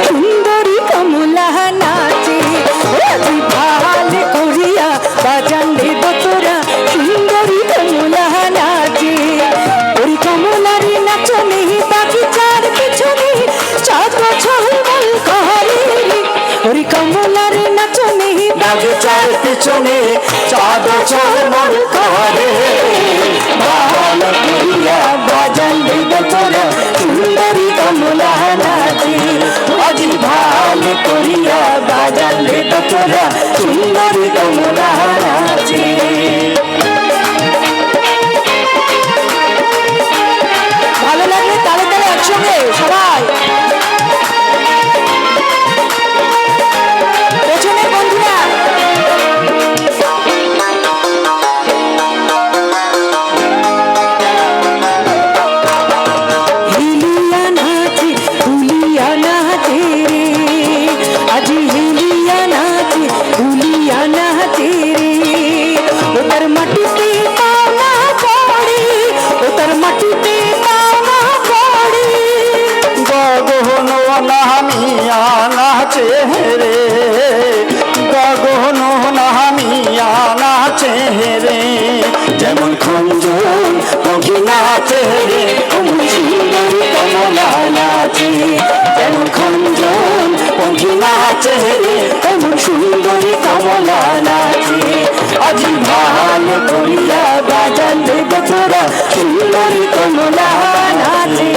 সুন্দরী কমলা নাচে আজি ভাল করিয়া বাজান রে দোতরা সুন্দরী কমলা নাচে ওই কমলার নাচনে বাগিচার পিছনে চাঁদ ঝলমল করে ওই কমলার নাচনে বাগিচার পিছনে চাঁদ ঝলমল করে ভাল করিয়া বাজান রে দোতরা সুন্দরী কমলা নাচে আজি ভাল করিয়া বাজান রে দোতরা সুন্দরী কমলা নাচে ভালো লাগলে তালে তালে একসঙ্গে সবাই পেছনের বন্ধুরা হিলিয়া নাচে ভুলিয়া নাচে রে আজি হিলিয়া নাচে ভুলিয়া নাচে রে ওটার মাটিতে পাওনা পড়ে ওটার মাটিতে পাওনা পড়ে গগন নামিয়া নাচে রে গগন নামিয়া নাচে রে যেমন খঞ্জন পঙ্খী নাচে রে অমন সুন্দরী কমলা নাচে যেমন খঞ্জন পঙ্খী নাচে রে অমন সুন্দরী কমলা নাচে আজি ভাল করিয়া বাজান রে দোতরা সুন্দরী কমলা নাচে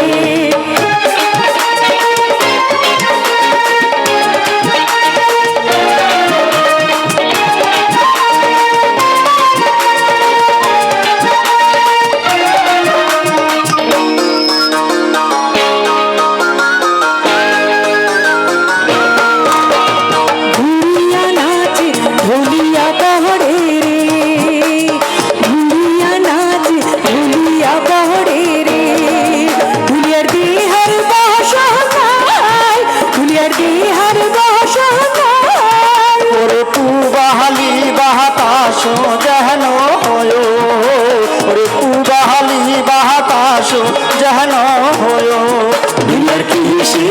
ভুলিয়া নাচে ভুলিয়া বহরে রে ভুলিয়া নাচে ভুলিয়া বহরে রে ভুলিয়ার বিহার বসনায় ভুলিয়ার বিহার বসনায় ওরে পুবাহালি বাহাতাস যেন হয় ওরে পুবাহালি বাহাতাস যেন হয় দুনিয়ার কিসে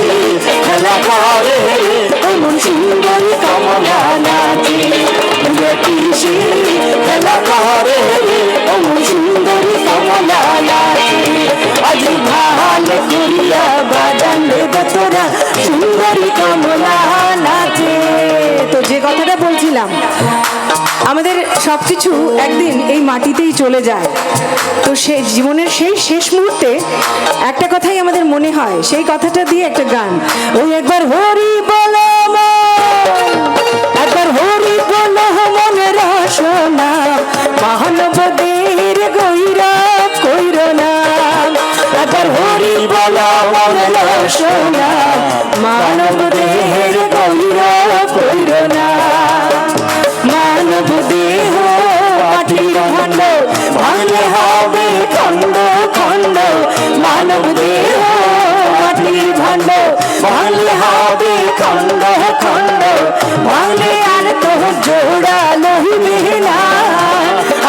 খেলা করে এমন সুন্দরী কমলা নাচে দুনিয়ার কিসে খেলা করে এমন সুন্দরী কমলা নাচে আজি ভাল করিয়া বাজান রে দোতরা সুন্দরী কমলা নাচে। তো যে কথাটা বলছিলাম আমাদের সবকিছু একদিন এই মাটিতেই চলে যায় তো সে জীবনের সেই শেষ মুহূর্তে একটা কথাই আমাদের মনে হয় সেই কথাটা দিয়ে একটা গান ওই একবার হরি বলো একবার হরি বলো মনের রসনা মানবদের গৈরব কইর না একবার হরি বলো মনের রসনা মানবদের গৈরব কইর না মানব দেহ মাটির ভাণ্ড ভাঙলে হবে খণ্ড খণ্ড মানব দেহ মাটির ভাণ্ড ভাঙলে হবে খণ্ড খণ্ড ভাঙলে আর তো জোড়া লহিবে না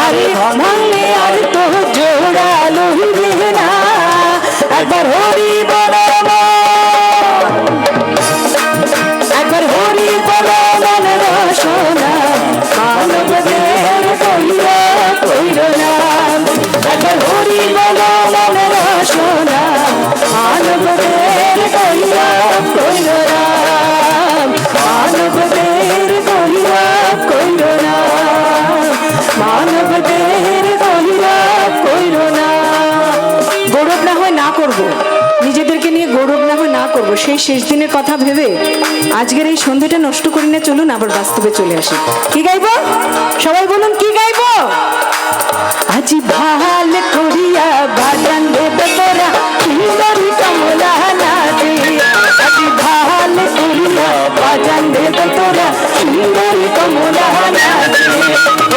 আরে ভাঙলে আর তো জোড়া লহিবে না একবার হরি বলো একবার হরি বলো মনের রসনা মানব দেহের কইরা কইর না একবার হরি বলো মনের রসনা মানব দেহের কইরা কইর না মানব দেহের কইরা কইর না মানব দেহের কইরা কইর না গৌরব না হয় না করব নিজেদেরকে নিয়ে গৌরব না হয় না করব সেই শেষ দিনের কথা ভেবে আজকের এই সন্ধ্যাটা নষ্ট করি না চলুন আবার বাস্তবে চলে আসি কি গাইবো সবাই বলুন কি গাইবো আজি ভাল করিয়া বাজান রে দোতরা সুন্দরী কমলা নাচে আজি ভাল করিয়া বাজান রে দোতরা সুন্দরী কমলা নাচে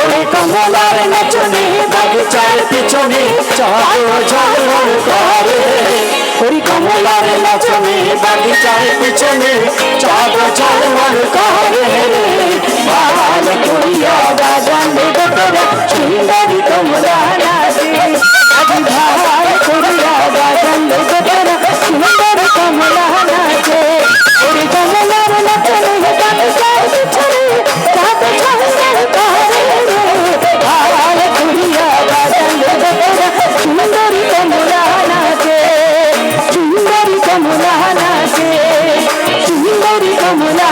ওরে কমলার নাচনে বাগিচার পিছনে চাঁদ ঝলমল করে ওরে কমলার নাচনে বাগিচার পিছনে চাঁদ ঝলমল করে ভাল করিয়া বাজান রে দোতরা সুন্দরী কমলা নাচে আজি ভাল করিয়া বাজান রে দোতরা সুন্দরী কমলা নাচে ওরে কমলা